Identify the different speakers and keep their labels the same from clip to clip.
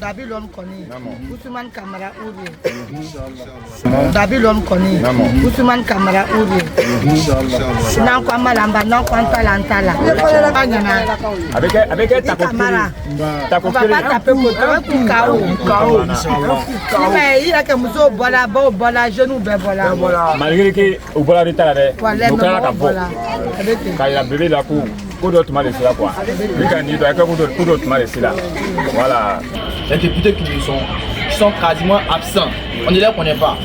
Speaker 1: Babylone Koni, Ousmane Kamara Ouri. Babylone Koni, Ousmane Kamara Ouri. Non quoi malamba, non quoi talantala.
Speaker 2: Avec ta
Speaker 1: Kamara. On va pas taper pour KO. Mais il y a que Mousso Bola, genou, voilà.
Speaker 2: Malgré que au Bola de Talade, au Canada, quand il a brûlé la cour. D'autres mal là quoi. Les candidats, d'autres mal là. Voilà.
Speaker 3: Les députés qui sont quasiment absents. On ne les connaît pas.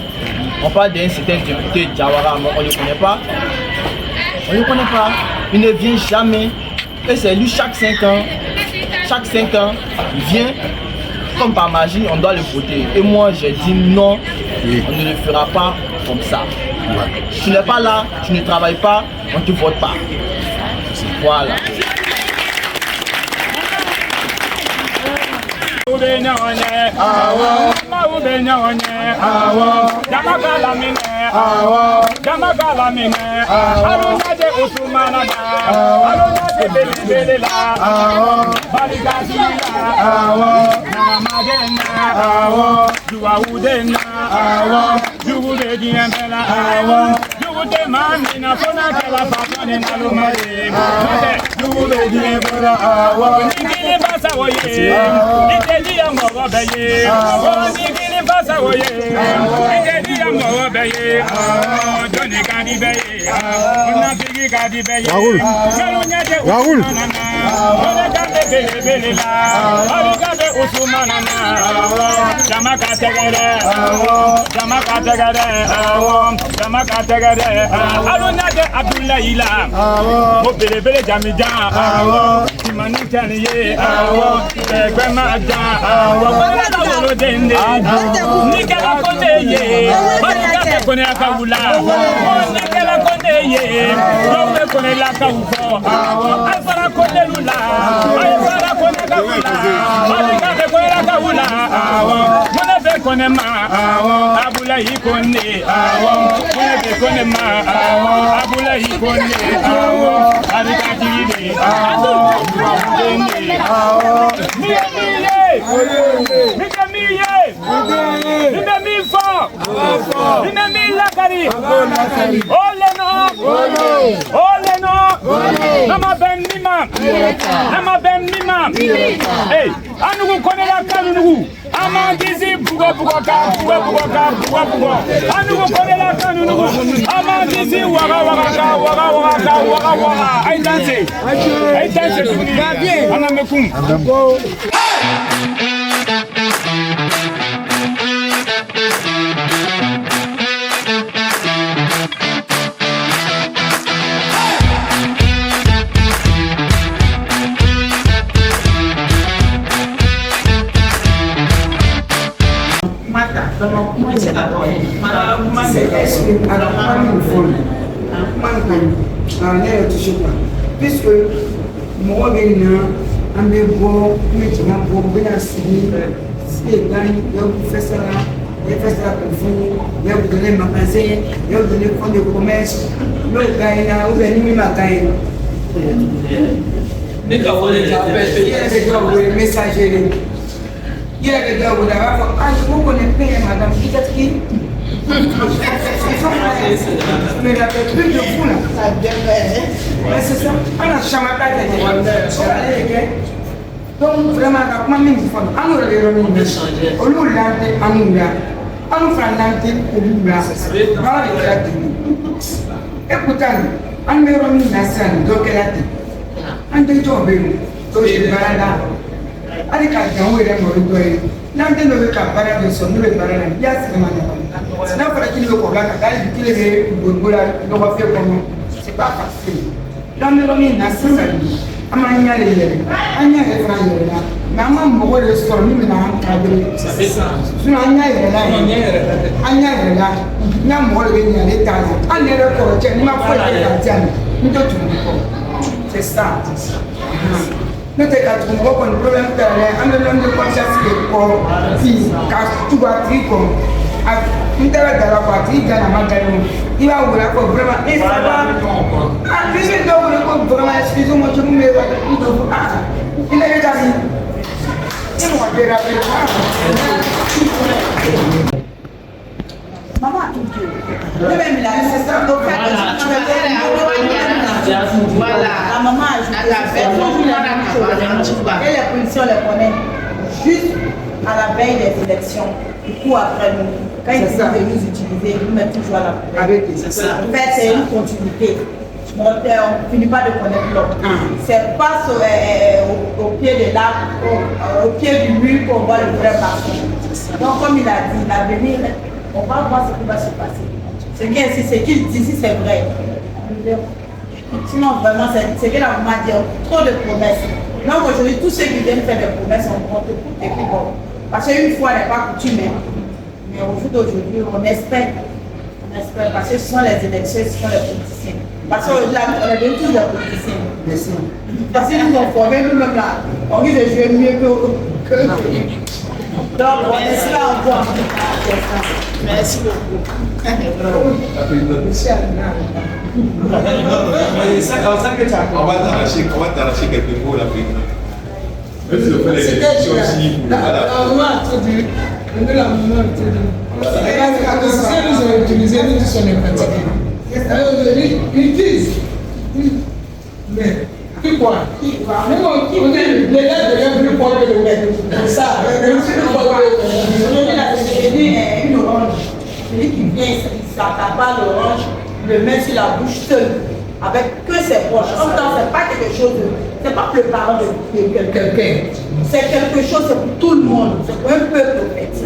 Speaker 3: On parle d'un certain député Jawara, mais on ne le connaît pas. On ne le connaît pas. Il ne vient jamais. Et c'est lui chaque 5 ans. Chaque 5 ans, il vient. Comme par magie, on doit le voter. Et moi, j'ai dit non, on ne le fera pas comme ça. Tu n'es pas là, tu ne travailles pas, on ne te vote pas. Voilà.
Speaker 4: Raoul.
Speaker 2: Hey, anu ko ne la kanu nugu amangizi bugo anu ko ne la kanu nugu amangizi waga ay danse ana mekum
Speaker 5: puisque moi en me bon maintenant pour bien signer c'est gagne il fait ça pour vous il vous donner magasin il vous donner fonds de commerce le gagne ou bien ni magasin mais quand vous les messager il y a des gars où vous connaissez madame qui mais la plus de vous là, c'est ça. On a jamais donc vraiment, comment nous faisons? On nous les remet, on nous l'a on nous l'a, on nous fait l'anté, on nous l'a. Voilà les gars. Écoutez, on me remet la scène, donc elle a dit. On dit tout bien, donc je vais là. Allez, quand on est dans le dos, l'anté ne veut pas parler de son nouvel parler. Il y a ce que n'a pas qu'il le problème, qu'il est c'est pas facile. Dans le domaine national, Amania les maman m'a le stormy maintenant. C'est ça. Je n'ai là, n'a moi le l'état. On est le corps, tu m'as fait la c'est ça. Nous avons un problème on a de conscience qui tout va il va il va vraiment et ça va vraiment excusez-moi je me il est
Speaker 1: Maman, même la voilà, la maman a fait et les policiers les connaissent juste à la veille des élections. Du coup, après nous, quand ils décident de nous utiliser, ils nous mettent toujours à la poubelle. C'est ça. En fait, c'est une continuité. On ne finit pas de connaître l'homme. C'est pas au pied de l'arbre, au pied du mur qu'on voit le vrai marché. Donc, comme il a dit, l'avenir, on va voir ce qui va se passer. Ce qu'il dit ici, c'est vrai. Sinon, vraiment, c'est que la maman dit trop de promesses. Donc, aujourd'hui, tous ceux qui viennent faire des promesses, on compte tout et puis bon. Parce qu'une fois n'est pas coutume. Mais au jour d'aujourd'hui, on espère. Parce que ce sont les élections, ce sont les politiciens. Parce qu'aujourd'hui, on est tous des politiciens. Parce qu'ils nous ont formés, nous-mêmes là, on dit de jouer mieux que donc, on est là encore. Merci beaucoup.
Speaker 4: On va t'arracher quelques mots là. Même si on fait les élections aussi,
Speaker 5: nous ont utilisé, nous sommes fatigués. Ils disent, mais quoi? On est les lettres deviennent plus fortes que le maître. C'est ça.
Speaker 1: Une orange. Celui qui vient, il s'accapare l'orange, le met sur la bouche seul, avec que ses proches. En même temps, c'est pas quelque chose de. C'est pas le parent de quelqu'un. C'est quelque chose, c'est pour tout le monde. C'est pour un peuple en fait.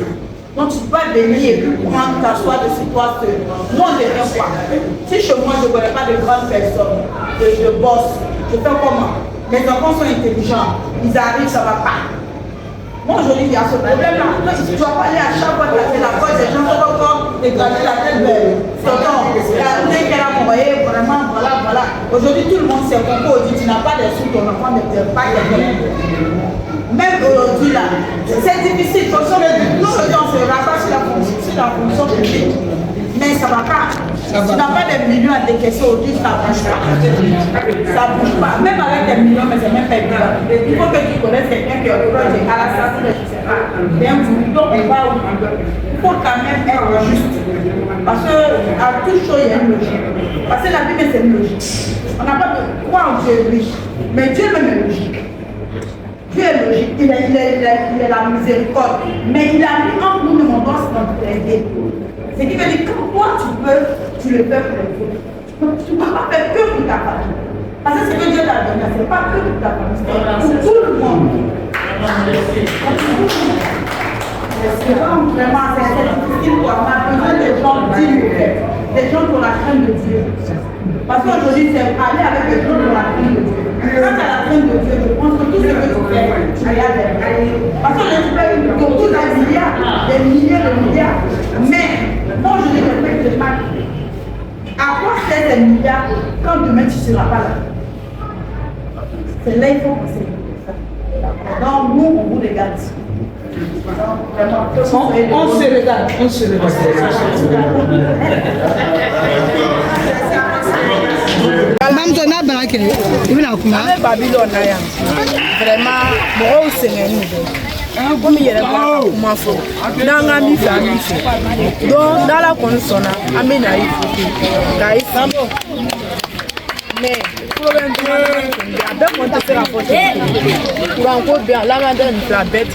Speaker 1: Donc tu peux venir et puis prendre ta soie de ce toi seul. Moi, je ne sais pas. Si chez moi, je ne connais pas de grandes personnes, de boss, je fais comment? Mes enfants sont intelligents, ils arrivent, ça ne va pas. Moi, aujourd'hui, il y a ce problème-là. Tu ne dois pas aller à chaque fois que la voix des gens sont encore égranger la tête vers tonton. La tête qu'elle a envoyée, vraiment, voilà. Aujourd'hui, tout le monde sait pourquoi on dit tu n'as pas de sous, ton enfant ne peut pas quelqu'un. Même aujourd'hui, là, c'est difficile. Nous, aujourd'hui, on se rattache sur la fonction publique. Mais ça ne va pas. Tu n'as pas des millions à décaisser aujourd'hui, ça ne bouge pas. Ça ne bouge pas. Même avec des millions, mais c'est même pas évident. Il faut que tu connaisses quelqu'un qui est au projet, à la sortie de je ne sais pas. Donc, on va où il faut quand même être juste. Parce qu'à toute chose, il y a une logique. Parce que la Bible, c'est une logique. On n'a pas de croire en Dieu, oui. Mais Dieu même est logique. Dieu est logique. Il est la miséricorde. Mais il a mis entre nous, on doit se aider. C'est qui veut dire que toi tu peux, tu le fais pour les autres. Tu ne peux pas faire que pour ta famille. Parce que ce que Dieu t'a donné, ce n'est pas que pour ta famille, c'est pour tout le monde. C'est vraiment difficile pour moi. On a besoin des gens dignes, des gens pour la crainte de Dieu. Parce qu'aujourd'hui, c'est aller avec des gens pour la crainte de Dieu. Quand tu as la crainte de Dieu, je pense que tout ce que tu fais, tu y as des règles. Parce que je fais beaucoup de milliards, des milliers de milliards. Mais moi, je dis que je mal. À quoi sert ces milliards quand demain tu ne seras pas là? C'est là qu'il faut penser. Donc, nous, on vous regarde. On se regarde. On se regarde. Mamzona Banake, even à Kuma. Babylone, vraiment, bon, c'est un comme il y a un faux. Dans la mi famille, donc dans la consonne, amène à y mais problème de la photo. Pour encore bien, la madame la bête.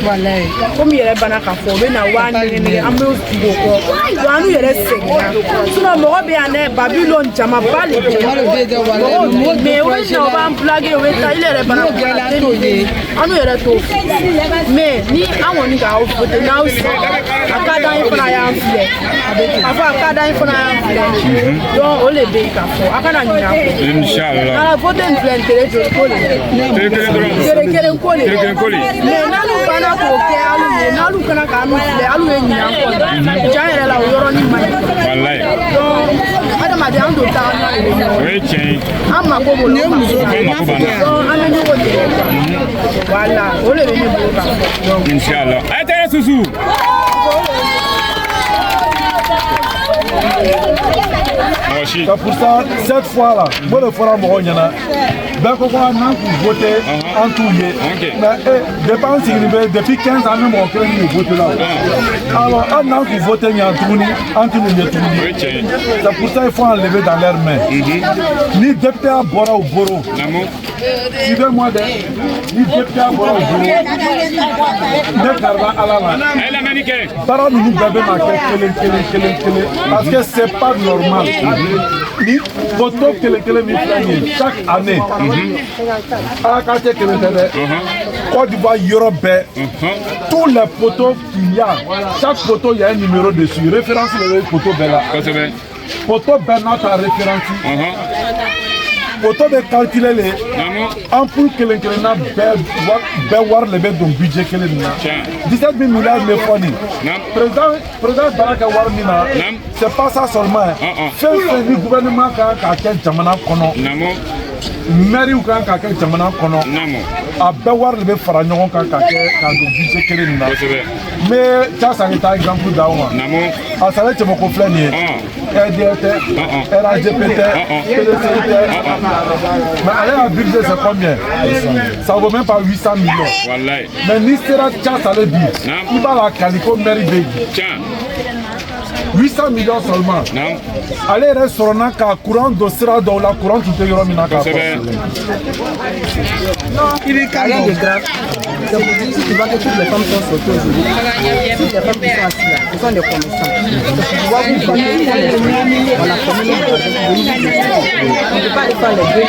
Speaker 1: Voilà. Comme il y a les bananes à fond, on a one, amuse beaucoup. Nous y reste. Sinon, moi bien Babylone, j'aime pas les mais oui, on va blaguer, il est les bananes. On y reste. Mais ni à mon gars, au côté là aussi. À cada un pour la enfler. Avant à cada un pour la enfler. Donc on les béca fort. À cada un. Inch'Allah. À la photo une plainte télécollée. Télécollée. Mais nalu bana ko ke alu nalu kana ka alu le alu e nyina ko. Jaire la o yoro ni mai. Wallahi. Donc adama de ando ta na. We chen. Amma ko mo lo. Donc ameni ko de. Voilà, o le ni bo. Inch'Allah. Ayete susu.
Speaker 6: C'est pour ça, cette fois-là, moi le fera mon bɛɛ ko ko n'an k'u voté an t'u ye mais depuis an sigilen bɛ depuis 15 ans an bɛ mɔgɔ kelen min voté la alors an n'an k'u voté ɲan tuguni an t'u ye tuguni c'est pour ça il faut enlever dans leurs mains ni député a bɔra o boro suivez-moi dɛ ni député a bɔra o boro ne karila ala la baara ninnu bɛɛ bɛ na kɛ kelen parce que c'est pas normal ni photo kelen min filɛ nin ye chaque année ala k'a tɛ kelen tɛ dɛ Côte d'Ivoire yɔrɔ bɛɛ tous les photos qu'il y a chaque photo il y a un numéro dessus référence le photo bɛɛ la photo bɛɛ n'a ta référence photo bɛ calculer le ampoule kelen na bɛɛ wari le bɛ don budget kelen nin na 17 000 milliards bɛ fɔ nin président baara kɛ wari min na c'est pas ça seulement fɛn fɛn ni gouvernement kan k'a kɛ jamana kɔnɔ maire kan k'a kɛ jamana kɔnɔ a bɛɛ wari de bɛ fara ɲɔgɔn kan k'a don budget kelen nin na n bɛ Casa ka taa exemple d'aw ma a sara cɛmɔgɔ filɛ nin ye RDR tɛ RAGP tɛ PDC tɛ mais ale ka budget c'est combien ça vaut même pas 800 millions mais n'i sera Casa ale bi i b'a la kali ko maire bɛ yen 800 millions seulement. Allez, reste sur un cas courant de sera dans la courant tout est remis dans
Speaker 1: il est carré de grave. Je vous dis, si tu vois que toutes les femmes sont sorties aujourd'hui, toutes les femmes qui sont assises là, ce sont des commerçants. Tu vois, vous voyez, on a commis on ne peut pas aller faire les deux.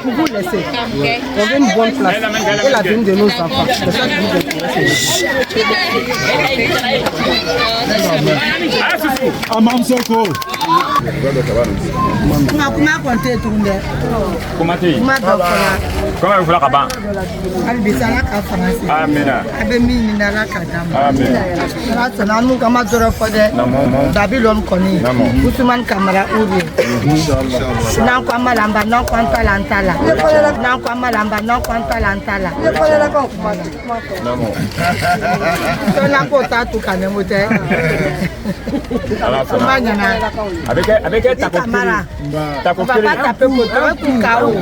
Speaker 1: Pour vous laisser, on veut une bonne place et la vie de nos enfants. C'est ça que vous intéressez.
Speaker 6: Amam Soko.
Speaker 1: Comment compter tout le monde?
Speaker 2: Comment vous voulez acabar?
Speaker 1: Albisala ka français.
Speaker 2: Amen.
Speaker 1: Abemi minala ka dam.
Speaker 2: Amen.
Speaker 1: Là ça nous kama doro fode. Babylone koni. Ousmane Camara Ouri. Nan kwa malamba nan kwanta lantala. Nan kwa malamba nan kwanta lantala. So na ko ta tu kana mote.
Speaker 2: Avec ta copine. Ta copine.
Speaker 1: Papa tape moto kao.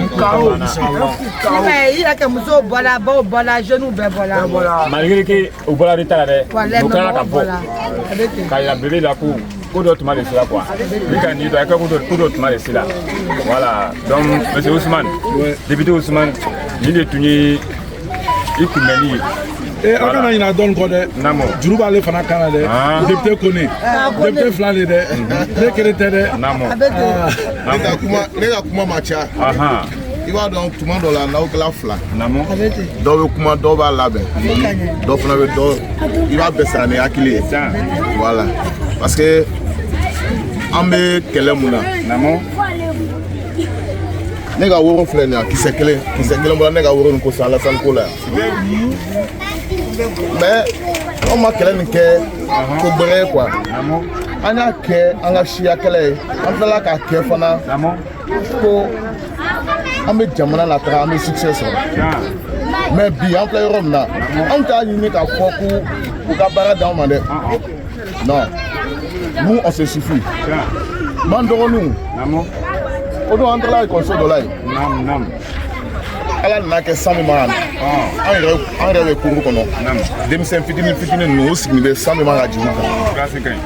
Speaker 1: Mais il a que muso bola genou be bola.
Speaker 2: Malgré que au bola de talade. Au kana ka bo. Ka ya bébé la ko d'autres mal ici là quoi. Oui quand il doit que d'autres mal ici là. Voilà. Donc monsieur Ousmane, député Ousmane, il est tenu il kumeni.
Speaker 6: Akana ina don ko de juruba le fana kana de député kone député flale de ne kerete de
Speaker 7: nega kuma macha i b'a dɔn tuma dɔ la n'aw kɛla fila dɔw bɛ kuma dɔw b'a labɛn dɔw fana bɛ dɔw i b'a bɛɛ sara ni hakili ye voilà parce que an bɛ kɛlɛ mun na ne ka woro filɛ nin ye kisɛ kelen bɔra ne ka woro nin ko sa Alassane ko la yan mais anw ma kɛlɛ nin kɛ ko gbɛrɛ ye quoi an y'a kɛ an ka siya kɛlɛ ye an tilala k'a kɛ fana ko an bɛ jamana na taga an bɛ succès sɔrɔ mais bi an filɛ yɔrɔ min na anw t'a ɲini k'a fɔ k'u ka baara d'anw ma dɛ non nous on se suffit m'an dɔgɔninw o don an taara ekɔliso dɔ la yen ala nana kɛ san min ma an yɛrɛ bɛ kuru kɔnɔ denmisɛn fitinin ninnu u sigilen bɛ san min ma ka jigin kan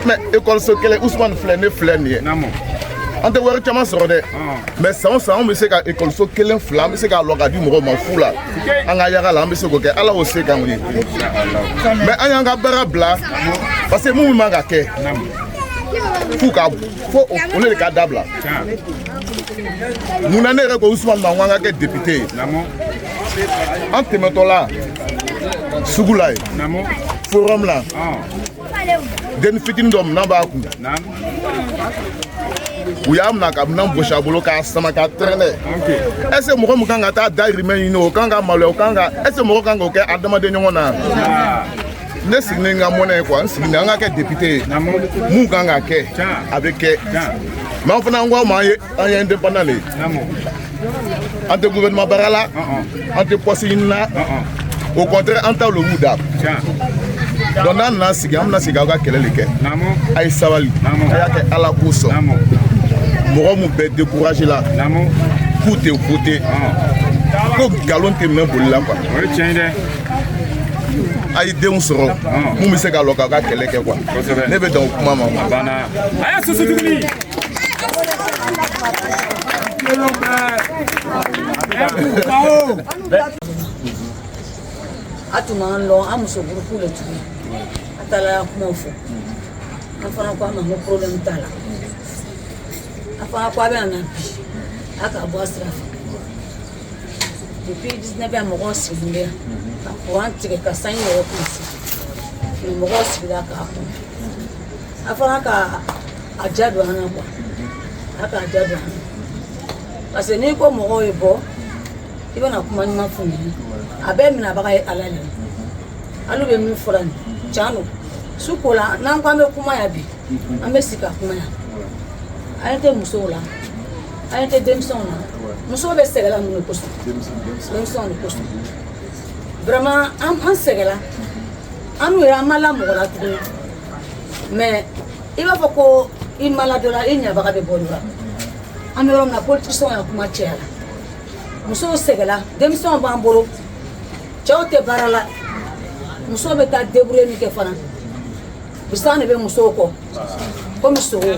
Speaker 7: mais ekɔliso kelen Ousmane filɛ ne filɛ nin ye an tɛ wari caman sɔrɔ dɛ mais san o san an bɛ se ka ekɔliso kelen fila an bɛ se k'a lɔ ka di mɔgɔw ma fu la an ka yaga la an bɛ se k'o kɛ ala y'o se k'anw ye mais an y'an ka baara bila parce que mun min man ka kɛ fo olu de ka dabila mun na ne yɛrɛ ko Ousmane ma ko an ka kɛ député ye an tɛmɛtɔ la sugu la yen forum la denni fitinin dɔ minɛn b'a kun u y'a minɛ ka minɛn gosi a bolo k'a sama k'a tɛrɛnɛ est-ce que mɔgɔ min kan ka taa dahirimɛ ɲini o kan ka maloya o kan ka est-ce que mɔgɔ kan k'o kɛ adamaden ɲɔgɔn na ne sigilen ka mɔnɛ ye quoi n sigilen an ka kɛ député ye mun kan ka kɛ a bɛ kɛ mais an fana an ko ma an ye indépendant le ye an tɛ gouvernement baara la an tɛ poste ɲini na au contraire an t'aw le wu da donc n'an nana sigi an bɛna sigi aw ka kɛlɛ de kɛ a ye sabali a y'a kɛ ala k'o sɔn mɔgɔ mun bɛ découragé la k'u tɛ voté ko nkalon tɛ mɛn boli la quoi.
Speaker 2: O ye tiɲɛ ye dɛ.
Speaker 7: A ye denw sɔrɔ mun bɛ se ka lɔ k'a ka kɛlɛ kɛ quoi. Ne bɛ dan o kuma ma.
Speaker 2: A banna. A y'a susu tuguni.
Speaker 8: A tun b'an lɔn an muso gurupu le tugun a taara kumaw fɔ an fana ko a ma ko problème t'a la a fana ko a bɛ na bi a k'a bɔ a sira fɛ depuis 19 mɔgɔw sigilen bɛ yan ka courant tigɛ ka sanji yɛrɛ pilisi mais mɔgɔw sigila k'a kun a fana ka a ja don an na quoi a k'a ja don an na parce que n'i ko mɔgɔw ye bɔ i bɛna kuma ɲuman f'u ɲɛna a bɛɛ minabaga ye Ala le ye alu bɛ min fɔra nin tiɲɛ don su ko la n'an ko an bɛ kuma yan bi an bɛ sigi ka kuma yan an tɛ musow la an tɛ denmisɛnw na musow bɛ sɛgɛla mun de kosɔn denmisɛnw de kosɔn vraiment an sɛgɛla an n'u yɛrɛ an ma lamɔgɔ la tuguni mais i b'a fɔ ko i ma ladon la i ɲabaga bɛ bɔ la an bɛ yɔrɔ min na politicien ya kuma cayara musow sɛgɛla denmisɛnw b'an bolo cɛw tɛ baara la musow bɛ taa débrouiller min kɛ fana bisan de bɛ musow kɔ komi sogo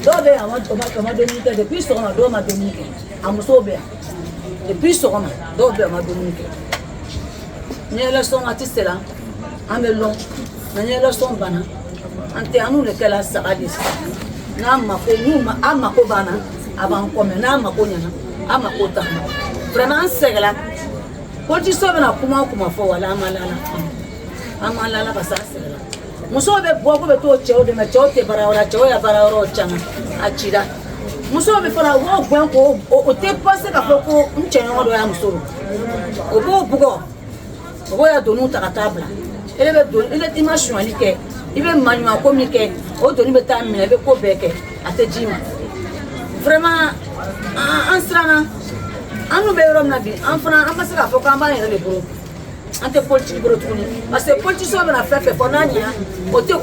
Speaker 8: dɔw bɛ yan a ma dumuni kɛ depuis sɔgɔma dɔw ma dumuni kɛ a musow bɛ yan depuis sɔgɔma dɔw bɛ yan a ma dumuni kɛ ni élection waati sera an bɛ lɔn mais ni élection banna an tɛ an n'u de kɛla saga de sisan n'an mako b'an na a b'an kɔ mɛ n'an mako ɲɛna an mako t'an na vraiment an sɛgɛla politicien bɛna kuma o kuma fɔ wala an ma lala parce que an sɛgɛla musow bɛ bɔ ko bɛ t'o cɛw dɛmɛ cɛw tɛ baara yɔrɔ la cɛw ya baara yɔrɔ caman a cira musow bɛ fana u b'o gɛn ko o tɛ pase k'a fɔ ko n cɛɲɔgɔn dɔ y'a muso don o b'o bugɔ o b'o ya doniw ta ka taa bila i ma sonyali kɛ i bɛ maɲumanko min kɛ o doni bɛ taa minɛ i bɛ ko bɛɛ kɛ a tɛ d'i ma vraiment an siranna an n'u bɛ yɔrɔ min na bi an fana an ma se k'a fɔ k'an b'an yɛrɛ de bolo an tɛ politique bolo tuguni parce que politicien bɛna fɛn fɛn fɔ n'a ɲɛna o tɛ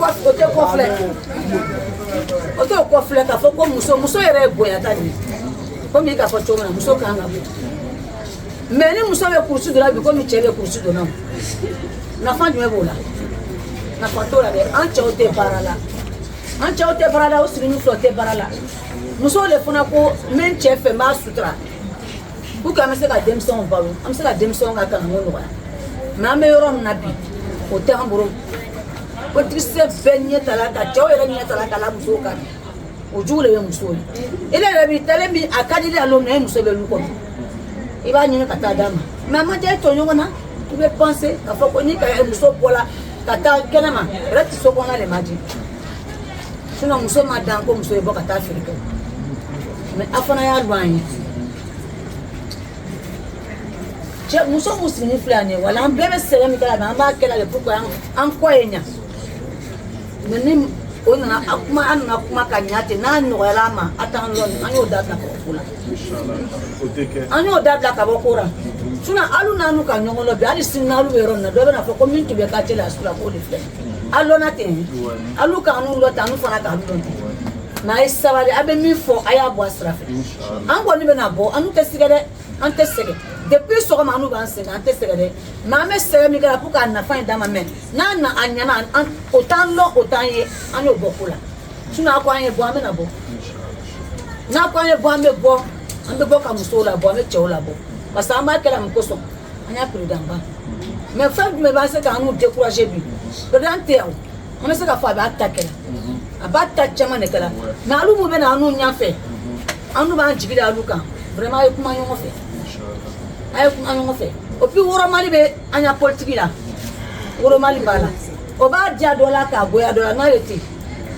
Speaker 8: kɔfilɛ k'a fɔ ko muso yɛrɛ ye bonyata de ye komi i k'a fɔ cogo min na muso kan ka bɔ mais ni muso bɛ kurusi dɔ la bi komi cɛ bɛ kurusi dɔ la nafa jumɛn b'o la nafa t'o la dɛ an cɛw tɛ baara la o sirinin filɛ o tɛ baara la musow de fana ko n bɛ n cɛ fɛ n b'a sutura pour que an bɛ se ka denmisɛnw balo an bɛ se ka denmisɛnw ka kalanko nɔgɔya mais an bɛ yɔrɔ min na bi o tɛ an bolo politicien bɛɛ ɲɛ tala ka cɛw yɛrɛ ɲɛ tala ka la musow kan o jugu de bɛ musow ye ele yɛrɛ bi tele min a ka di la don min e muso bɛ lu kɔnɔ i b'a ɲini ka taa d'a ma mais a ma diya e tɔɲɔgɔn na i bɛ penser k'a fɔ ko ni ka muso bɔla ka taa kɛnɛma yɛrɛ tɛ so kɔnɔ de ma di sinon muso ma dan ko muso ye bɔ ka taa feere kɛ mais a fana y'a lu an ye cɛ muso mun sigini filɛ an ye wala an bɛɛ bɛ sɛgɛn min kɛ la an b'a kɛ la de pour que an kɔ ye ɲa mais ni o nana an nana kuma ka ɲa ten n'a nɔgɔyara an ma a t'an lɔn an y'o dabila ka bɔ ko la an y'o dabila ka bɔ ko la sinon alu n'anu ka ɲɔgɔn lɔ bi hali sini n'alu bɛ yɔrɔ min na dɔ bɛna fɔ ko min tun bɛ quartier la su la k'o de filɛ a lɔnna ten alu k'anu lɔ ten anu fana k'anu lɔn ten mais a ye sabali a bɛ min fɔ a y'a bɔ a sira fɛ an kɔni bɛna bɔ anu tɛ sɛgɛn dɛ an tɛ sɛgɛn depuis sɔgɔma anu b'an sɛgɛn an tɛ sɛgɛn dɛ mais an bɛ sɛgɛn min kɛ la pour que a nafa in d'a ma mais n'a ɲana o t'an lɔn o t'an ye an y'o bɔ ko la sinon a ko an ye bɔ an bɛna bɔ n'a ko an ye bɔ an bɛ bɔ ka musow la bɔ an bɛ cɛw la bɔ parce que an b'a kɛ la mun kosɔn an y'a président ba mais fɛn jumɛn b'an se k'an n'u décourager bi président tɛ yan an bɛ se k'a fɔ a b'a ta kɛ la a b'a ta caman de kɛ la mais alu mun bɛ na an n'u ɲɛfɛ an n'u b'an jigi da alu kan vraiment a ye kuma ɲɔgɔn fɛ a ye kuma ɲɔgɔn fɛ et puis woromali bɛ an ya politique la woromali b'a la o b'a diya dɔ la k'a goya dɔ la n'a ye ten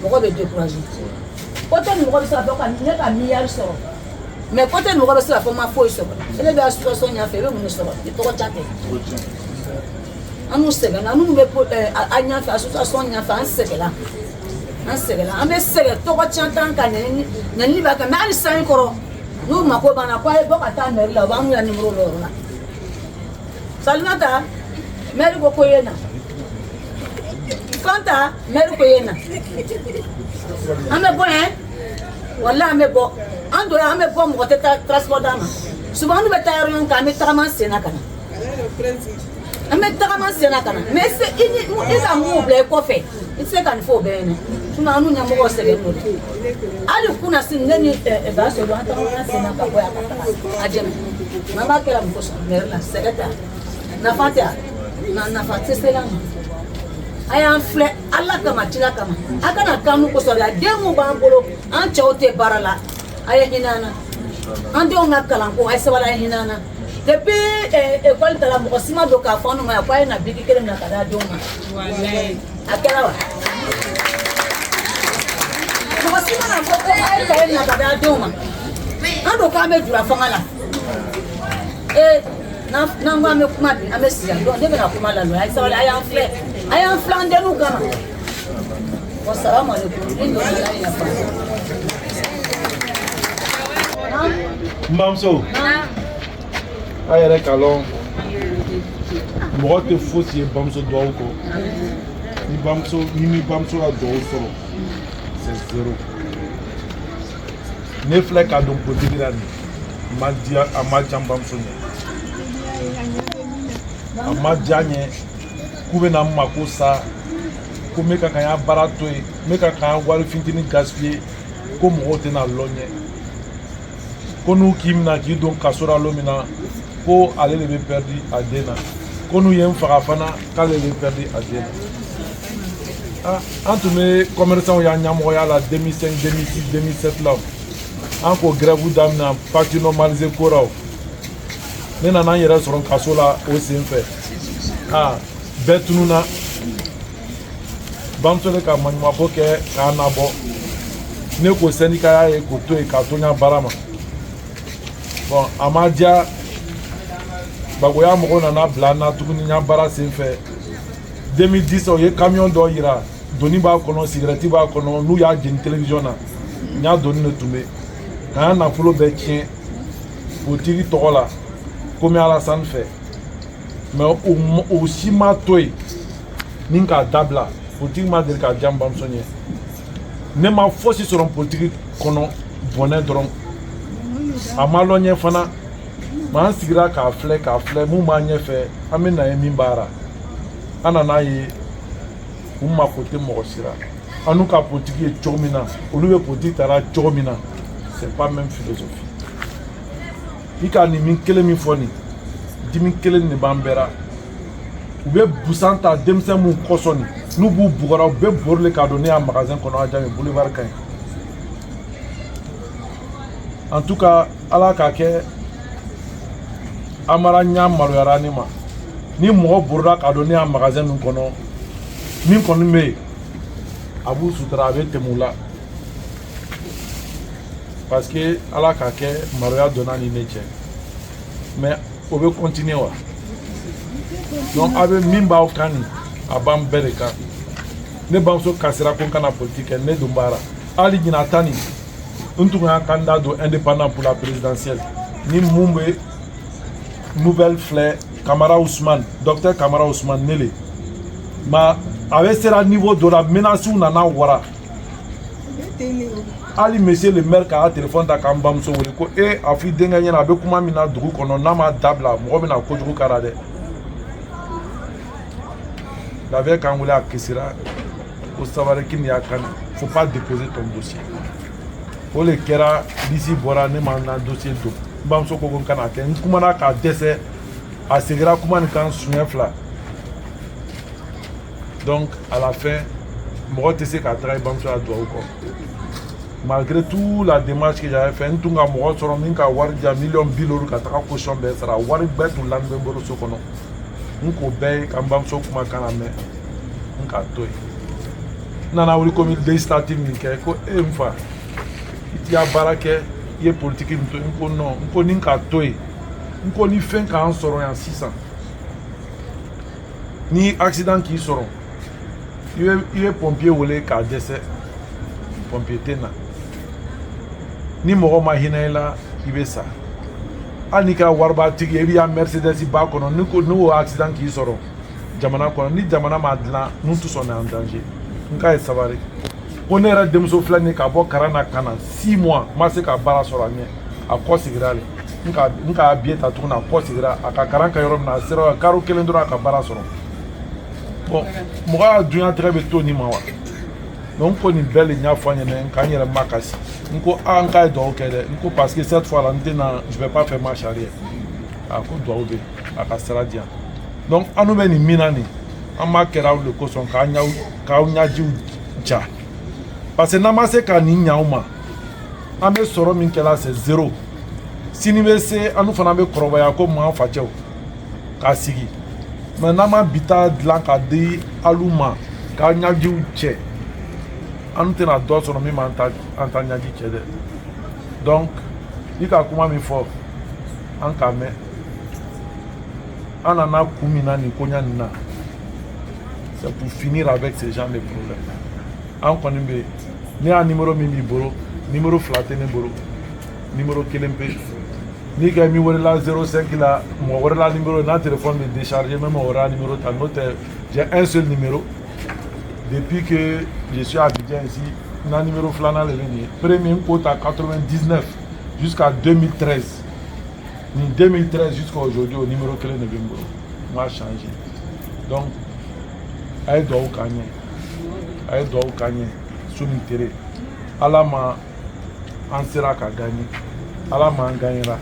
Speaker 8: mɔgɔ bɛ décourager côté nin mɔgɔ bɛ se ka fɔ ka ne ka miliyari sɔrɔ mais côté nin mɔgɔ bɛ se ka fɔ ma foyi sɔrɔ ele bɛ association ɲɛfɛ i bɛ mun de sɔrɔ i tɔgɔ ca tɛ an n'u sɛgɛnna an n'u bɛ a ɲɛfɛ association ɲɛfɛ an sɛgɛnna an bɛ sɛgɛn tɔgɔ ca t'an kan ɲɛnini b'a kan mais hali sanji kɔrɔ n'u mako b'an na ko a ye bɔ ka taa mairie la u b'an n'u ya numéro dɔ yɔrɔ la Salimata mairie ko ye na Fanta, mère Koyena. Ame bon, hein? Voilà, ame bon. Ando ame bon, mon transport d'âme. Souvent, nous mettons un camion tellement sénacana. Ame tellement sénacana. Mais c'est ils amour blé coffee. Il sait qu'on faut bien. Tu n'as nous n'avons pas sénégalais. Ali kuna si neni eba so doit entendre sénacana pour adjem. Maman qui a beaucoup de mère la secrétaire. Na fatia. Na fatia c'est là. Aya flé Allah kama tila kama. Akana kanu ko so ya demu bambolo an chaote barala. Aya hinana. Ande on a kalanko ay se wala hinana. Depuis école de la Mokosima do ka fonu ma kwa na bigi kele na kada doma. Wallahi. Akela wa. Mokosima na ko ay ka na kada doma. Ando ka me dura fangala. Na ngwa me kuma bi amesiya do ndebe na kuma la lo ay se wala ay en flande nous gama. Wassalamu alaikum. Indo na ya pa.
Speaker 6: Mamso. Ayere kalon. Mɔgɔ tɛ fosi ye bamuso duwawu kɔ. Ni bamuso ka duwawu sɔrɔ, c'est zéro. Ne filɛ ka don politiki la nin, a ma diya n bamuso ɲɛ. A ma diya n ye k'u bɛna n mako sa, ko ne ka kan ya baara to yen, ne ka kan wari fitinin gaspiller, ko mɔgɔw tɛna lɔ n ye. Ko n'u k'i minɛ k'i don kaso la don min na, ko ale de bɛ perdu a den na. Ko n'u ye n faga fana k'ale de bɛ perdu a den na. An tun bɛ commerçants y'an ɲɛmɔgɔya la 2005, 2006, 2007 la. An ko grève daminɛ parti normalisé ko la. Ne nana n yɛrɛ sɔrɔ kaso la o sen fɛ. Bɛɛ tununa. Bamuso de ka maɲumako kɛ k'a nabɔ. Ne ko syndicat y'a ye k'o to yen k'a to n ka baara ma. Bon, a ma diya. Bagoya mɔgɔw nana bila n na tuguni n ka baara sen fɛ. 2010 o ye camion dɔ yira. Doni b'a kɔnɔ, cigarette b'a kɔnɔ. N'u y'a jeni télévision na. N y'a doni de tun bɛ. K'an ka nafolo bɛɛ tiɲɛ. Politiki tɔgɔ la. Komi Alassane fɛ. Mais o si ma to yen. Ni k'a dabila. Politiki ma deli k'a diya n bamuso ɲɛ. Ne ma fosi sɔrɔ politiki kɔnɔ bɔnɛ dɔrɔn. A ma lɔ ɲɛ fana. Mais an sigira k'a filɛ mun b'a ɲɛfɛ an bɛ na ye min b'a la. An nana ye u mako tɛ mɔgɔ si la. An n'u ka politiki ye cogo min na, olu bɛ politiki taara cogo min na, c'est pas même philosophie. I ka nin min kelen min fɔ nin, dimi kelen de b'an bɛɛ la. U bɛ busan ta denmisɛn mun kɔsɔn nin, n'u b'u bugɔra u bɛ bori le k'a don ne y'a magasin kɔnɔ a jaabi boulevard ka ɲi. En tout cas, Ala k'a kɛ Amara ɲa maloyara ne ma. Ni mɔgɔ borora k'a don ne y'a magasin min kɔnɔ, min kɔni bɛ yen, a b'u sutura a bɛ tɛmɛ u la. Parce que Ala k'a kɛ maloya donna ni ne cɛ. Mais o bɛ continuer wa. Donc a bɛ min b'aw kan nin, a b'an bɛɛ de kan. Ne bamuso kasira ko n kana politique kɛ, ne dun b'a la. Hali ɲinan ta nin, n tun y'a candidat don indépendant pour la présidentielle. Ni mun bɛ nouvelle filɛ Kamara Ousmane, docteur Kamara Ousmane Nele. Mais a bɛ sera niveau dɔ la menaces nana wara. Ali monsieur le maire k'a téléphone ta k'an bamuso wele ko a fɔ i denkɛ ɲɛna a bɛ kuma min na dugu kɔnɔ n'a ma dabila mɔgɔ bɛna kojugu k'a la dɛ. La veille k'an wele a kisira ko Sabari k'i ni y'a kan faut pas déposer ton dossier. O le kɛra disi bɔra ne ma n ka dossier don. N bamuso ko n kana kɛ n kumana k'a dɛsɛ a seginna kuma nin kan siɲɛ 2. Donc à la fin mɔgɔ tɛ se k'a taga i bamuso la duwawu kɔ. Malgré tout la démarche que j'avais fait, n tun ka mɔgɔ sɔrɔ min ka wari diya $50,000 ka taga caution bɛɛ sara wari bɛɛ tun lamin bɛ n bolo so kɔnɔ. N k'o bɛɛ ye ka n bamuso kumakan lamɛn n k'a to yen. N nana wuli komi législative min kɛ ko n fa i t'i ka baara kɛ i ye politiki min to yen. N ko non n ko ni n k'a to yen n ko ni fɛn k'an sɔrɔ yan sisan ni accident k'i sɔrɔ i bɛ pompier wele k'a dɛsɛ pompier tɛ na. Ni mɔgɔ ma hinɛ i la i bɛ sa. Hali n'i kɛra waribatigi ye i b'i ka Mercedes b'a kɔnɔ n'o accident k'i sɔrɔ jamana kɔnɔ ni jamana m'a dilan nous tous on est en danger n k'a ye sabari ko ne yɛrɛ denmuso filɛ nin ka bɔ karan na ka na 6 mois n ma se ka baara sɔrɔ a ɲɛ a kɔ sigira le n ka billet ta tuguni a kɔ sigira a ka karan kɛ yɔrɔ min na a sera karo 1 dɔrɔn a ka baara sɔrɔ bon mɔgɔ y'a dunyatigɛ bɛ to nin ma wa donc n ko nin bɛɛ le ɲa fɔ an ɲɛna k'an yɛrɛ makasi n ko n k'a ye duwawu kɛ dɛ n ko parce que cette fois là n tɛna je vais pas faire marche arrière a ko duwawu bɛ a ka sira di yan donc an bɛ nin min na nin an b'a kɛra aw de kosɔn k'aw ɲajiw ja parce que n'an ma se ka nin ɲa aw ma an bɛ sɔrɔ min kɛla c'est 0 sini bɛ se an fana bɛ kɔrɔbaya ko m'an facɛw k'a sigi mais n'an ma bi ta dilan k'a di alu ma k'aw ɲajiw cɛ an tɛna dɔ sɔrɔ min b'an ta ɲaji cɛ dɛ donc i ka kuma min fɔ an k'a mɛn an nana kun min na nin koɲa nin na c'est pour finir avec ces gens de problèmes an kɔni bɛ ne y'a numéro min b'i bolo numéro 2 tɛ ne bolo numéro 1 pe n'i ka min wele la 05 la mɔgɔ wɛrɛ la numéro n'a téléphone bɛ décharger même mɔgɔ wɛrɛ la numéro ta n'o tɛ j'ai un seul numéro depuis que je suis à Abidjan ici n ka numéro 2nan de bɛ nin ye premier n ko ta 99 jusqu'à 2013 ni 2013 jusqu'à aujourd'hui au numéro 1 de bɛ n bolo n m'a changé donc a ye duwawu k'an ye a ye duwawu k'an ye su ni tere ala ma an sera ka gagner ala ma an gagnera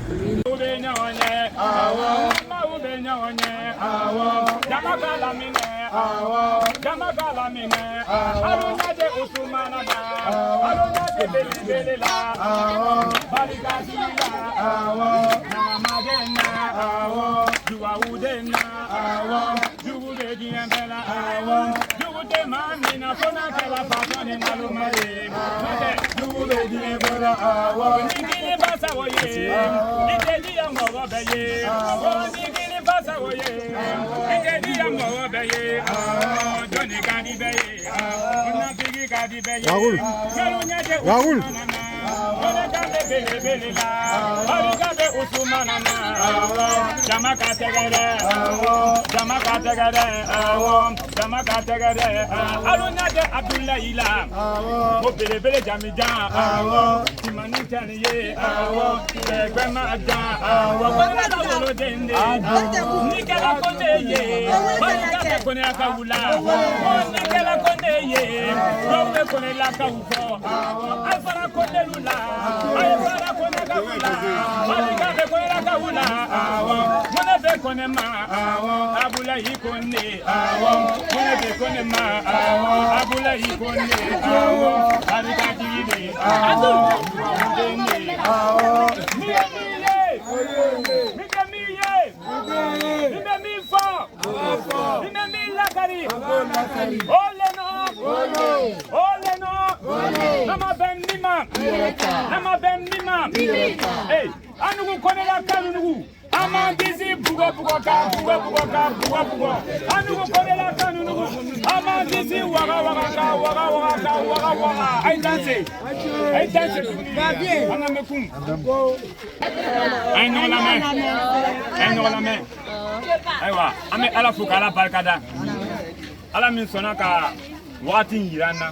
Speaker 9: Rahul.
Speaker 2: Ayiwa an bɛ ala fo k'ala barikada ala min sɔnna ka wagati yira an na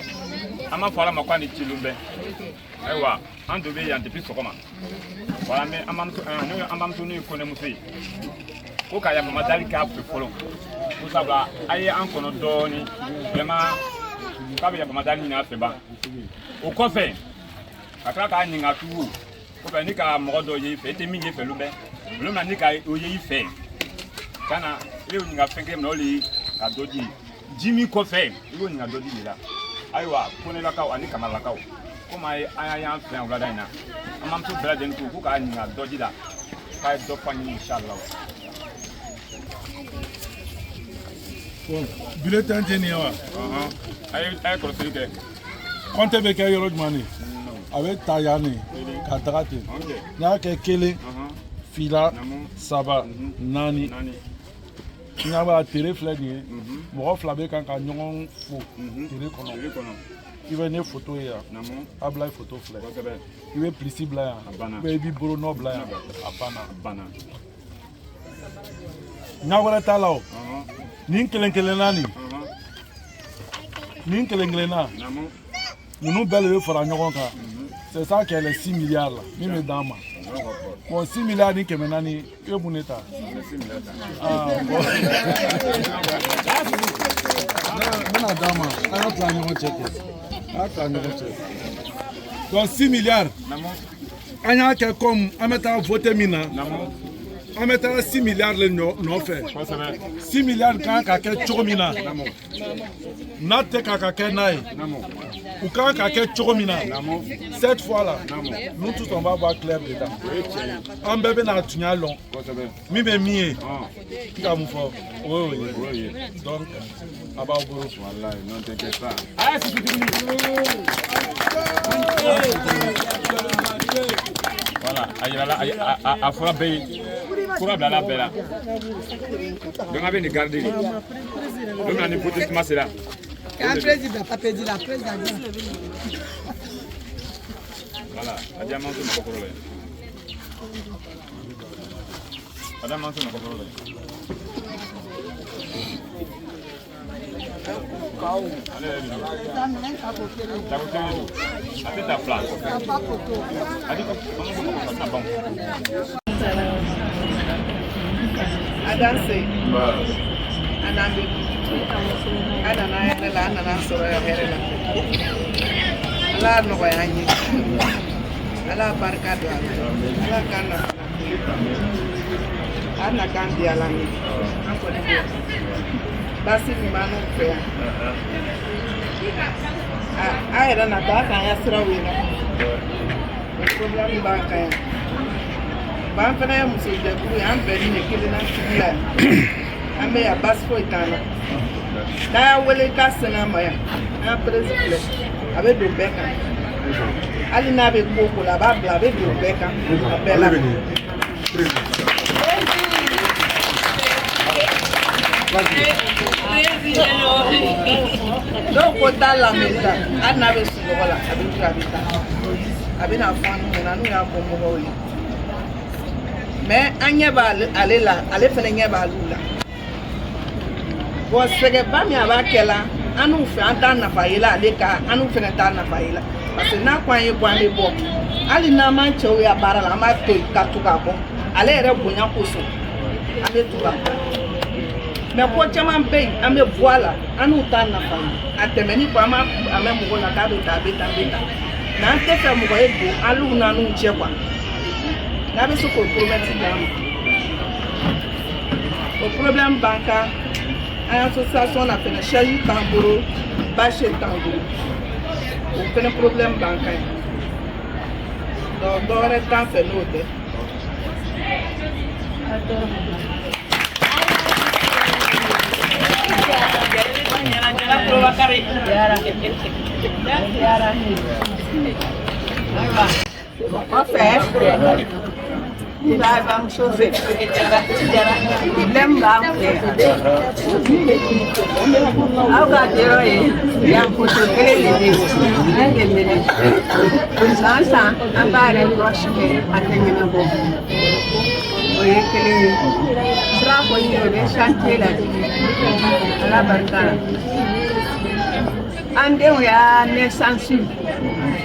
Speaker 2: an b'a fɔ ala ma k'a ni cilo bɛɛ ayiwa an dɔ bɛ yan depuis sɔgɔma wala an bɛ an bamuso n'o ye kɔnɛmuso ye ko ka yafama dali k'a fɛ fɔlɔ ko sabula a ye an kɔnɔ dɔɔni vraiment k'a bɛ yafama dali ɲini a fɛ ban o kɔfɛ ka tila k'a ɲininka tugun ko fɛ ni ka mɔgɔ dɔ ye i fɛ i tɛ min ye fɛ olu bɛɛ olu bɛna ni ka o ye i fɛ kana i y'o ɲininka fɛn kelen min na o de ye ka dɔ di ji min kɔfɛ i y'o ɲininka dɔ di de la ayiwa konelakaw ani kamalakaw komi an y'an fɛ yan wulada in na an bamuso bɛɛ lajɛlen ko k'u k'a ɲininka dɔ di la k'a ye dɔ fɔ an ye inshallah.
Speaker 6: Bon bulletin tɛ nin ye wa.
Speaker 2: a ye kɔlɔsili kɛ.
Speaker 6: compte bɛ kɛ yɔrɔ jumɛn de a bɛ ta yan de ka taga ten n y'a kɛ 1 2 3 4 n y'a b'a tere filɛ nin ye mɔgɔ 2 bɛ kan ka ɲɔgɔn fo tere kɔnɔ i bɛ ne photo ye yan a bila photo filɛ i bɛ plisi bila yan ou bien i b'i bolo nɔ bila yan a banna ɲa wɛrɛ t'a la o Nin kelen-kelenna nin. Nin kelen-kelenna. Ninnu bɛɛ de bɛ fara ɲɔgɔn kan. C'est ça qui est les 6 milliards là. Min bɛ d'an ma. Bon 6 milliards ni 400 i bɛ mun de ta? Ah bon. N bɛna d'an ma. An ka tila ɲɔgɔn cɛ kɛ. An ka tila ɲɔgɔn cɛ. Donc 6 milliards. An y'a kɛ comme an bɛ taa voter min na. An bɛ taa 6 milliards le nɔfɛ. 6 milliards kan ka kɛ cogo min na. N'a tɛ ka kɛ n'a ye. U kan ka kɛ cogo min na. Cette fois là, nous tous on va voir clair dedans. An bɛɛ bɛna tunya lɔn. Min bɛ min ye. I ka mun fɔ? Oui. Donc a b'aw bolo. Wallahi, non t'inquiète pas.
Speaker 2: Voilà, a fɔra bɛɛ ye. Kura bila la bɛɛ la. Donc a bɛ nin garder de. Don min na ni vote kuma sera.
Speaker 5: Quand président pas perdu la président.
Speaker 2: Voilà, a diamant sur ma copro là. A diamant sur ma copro là. Ta place.
Speaker 10: Adanse. Anambe. Adana yɛrɛ la an nana sɔrɔ yan hɛrɛ la. Ala nɔgɔya an ye. Ala barika don a la. Ala k'an nafa. An na k'an di Ala min. An kɔni bɛ baasi min b'an n'u fɛ yan. A yɛrɛ na taa k'an ya siraw ye nɔ. Problème b'an kan yan. B'an fana ye muso jɛkulu ye an bɛɛ ni kelen na sigi la yan. An bɛ yan baasi foyi t'an na. N'a y'a wele k'a sɛnɛ ma yan an y'a peresi filɛ a bɛ don bɛɛ kan hali n'a bɛ ko ko la a b'a bila a bɛ don bɛɛ kan a bɛɛ la. Dɔw ko t'a lamɛn ta hali n'a bɛ sunɔgɔ la a bɛ wuli a bɛ taa a bɛ na fɔ an ɲɛna n'u y'a fɔ mɔgɔw ye mais an ɲɛ b'ale la ale fana ɲɛ b'ale la. Bon sɛgɛba min a b'a kɛ la an n'u fɛ an t'a nafa ye la ale ka an n'u fana t'a nafa ye la parce que n'a ko an ye bɔ an bɛ bɔ hali n'an m'an cɛw ya baara la an b'a to yen ka to k'a bɔ ale yɛrɛ bonya kosɔn an bɛ to k'a bɔ mais ko caman bɛ yen an bɛ bɔ a la an n'u t'a nafa ye a tɛmɛni kɔ an b'a a mɛn mɔgɔ la k'a bɛ taa a bɛ taa a bɛ taa mais an tɛ fɛ mɔgɔ ye don an n'u n'an cɛ quoi n'a bɛ se k'o promesse d'an ma o problème b'an kan. An association na fɛnɛ chaise t'an bolo bâche t'an bolo o fɛnɛ problème b'an kan yan donc dɔwɛrɛ t'an fɛ n'o tɛ.
Speaker 11: Vai, vamos chover. Lembrar o que ao gadeiro aí, já puxou aquele Sansa, a barra próxima, a terminar bom. Foi aquele trapo aí, de chanteira, a barcara. Andeu já nessa ansi,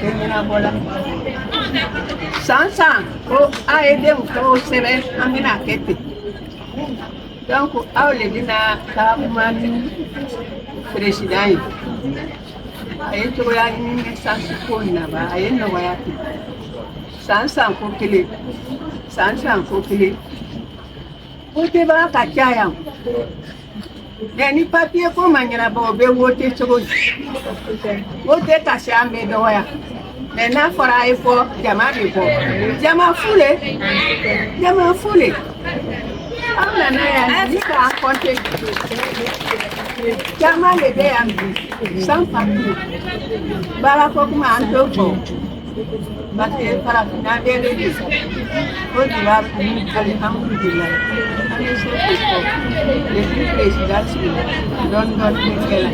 Speaker 11: terminar bola. Sansa, o aide o sebe amina kete. Donc awle dina ka mami president. Aye to ya ni sansa ko na ba aye no ya ti. Sansa ko kile. Sansa ko kile. O te ba ka chaya. Ni papier ko manyana ba be wote chogo. Wote ka sha me do ya. N'a fɔra a ye fɔ jama bɛ bɔ jama fule an nana yan ni k'an kɔnte jama de bɛ yan bi sans papier baara ko kuma an t'o fɔ parce que farafinna bɛɛ bɛ de o de b'a fɔ alihamudulilayi an bɛ se k'o fɔ depuis président sigi dɔɔni dɔɔni bɛ kɛ la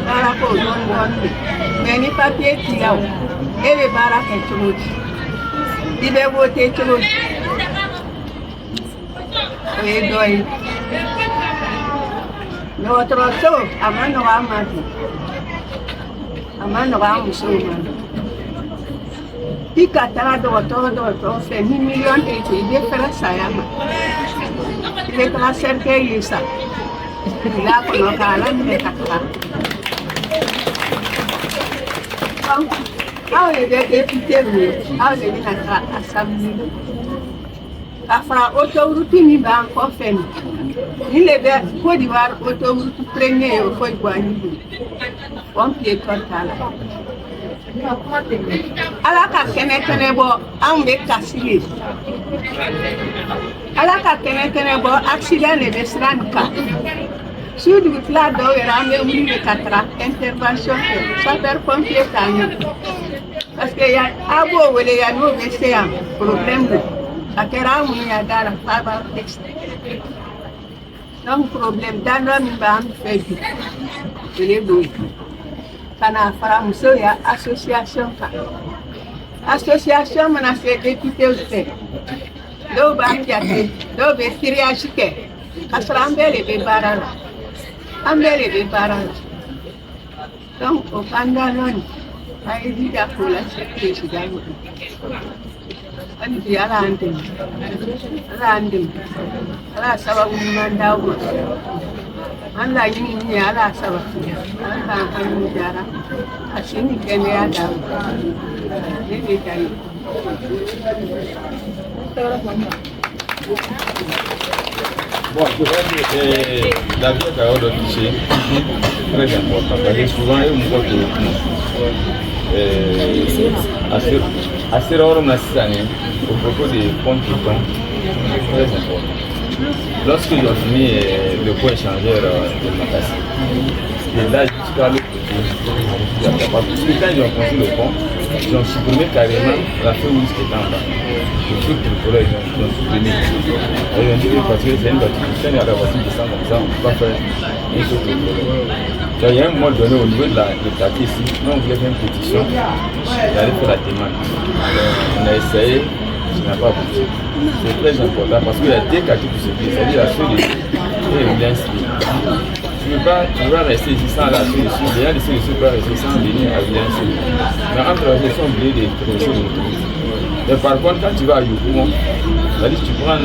Speaker 11: baara ko dɔɔni dɔɔni bɛ mais ni papier t'i la o. E bɛ baara kɛ cogo di i bɛ voter cogo di o ye dɔ ye dɔgɔtɔrɔso a ma nɔgɔ an ma bi a ma nɔgɔ an musow ma i ka taga dɔgɔtɔrɔ fɛ ni miliyɔn tɛ to i bɛ fɛrɛ saya ma i bɛ taga cercueil ye sa bila kɔnɔ k'a laminɛ ka taga aw de bɛ député min aw de bɛna taga assemblée ka fara autoroute min b'an kɔfɛ nin de bɛ Côte d'Ivoire autoroute premier ye o fɔ Iguani pompier tɔ t'a la Ala ka kɛnɛ bɔ anw bɛ kasi le Ala ka kɛnɛ bɔ accident de bɛ sira nin kan su dugutila dɔw yɛrɛ an bɛ wuli de ka taga intervention kɛ sapeur pompier t'a ɲɛ parce que a b'o wele yan n'o bɛ se yan problème don a kɛra an minnu y'a da la f'a b'a texte donc problème dandɔ min b'an fɛ bi o de don kana fara musow ya association kan association mana se député fɛ dɔw b'a jate dɔw bɛ triage kɛ ka sɔrɔ an bɛɛ de bɛ baara la donc o kan da lɔni a ye jija k'o lase président ma hali bi Ala y'an dɛmɛ Ala y'a sababu ɲuman d'aw ma an laɲini min ye Ala y'a sabati Ala k'an hakili jara a si ni kɛnɛya d'aw ma ne bɛ taa ye.
Speaker 2: Bon, c'est vrai que la vie est de toucher, très important, parce que souvent, il y a assez rarement cette année, au propos des comptes qui sont très importants. Lorsque j'ai fini le point échangeur de ma classe, et là jusqu'à l'autre côté, parce que quand ils ont construit le pont, ils ont supprimé carrément la feu rouge qui était en bas. Le truc du collège, ils ont supprimé. Et ils ont dit parce que c'est une voiture, quand il y a la voiture qui descend comme ça, on ne peut pas faire une chose de collège. Il y a un moment donné au niveau de la quartier ici, nous on voulait faire une pétition, d'aller faire la demande. On a essayé, ça n'a pas abouti. C'est très important parce qu'il y a des quartiers qui se plient, c'est-à-dire la solitude et le bien civil. Tu ne peux pas rester ici sans la solution, les gens de solution peuvent rester sans venir à bien civil. Mais entre les gens sont obligés de traverser l'autoroute. Mais par contre, quand tu vas à Yopougon, c'est-à-dire que tu prends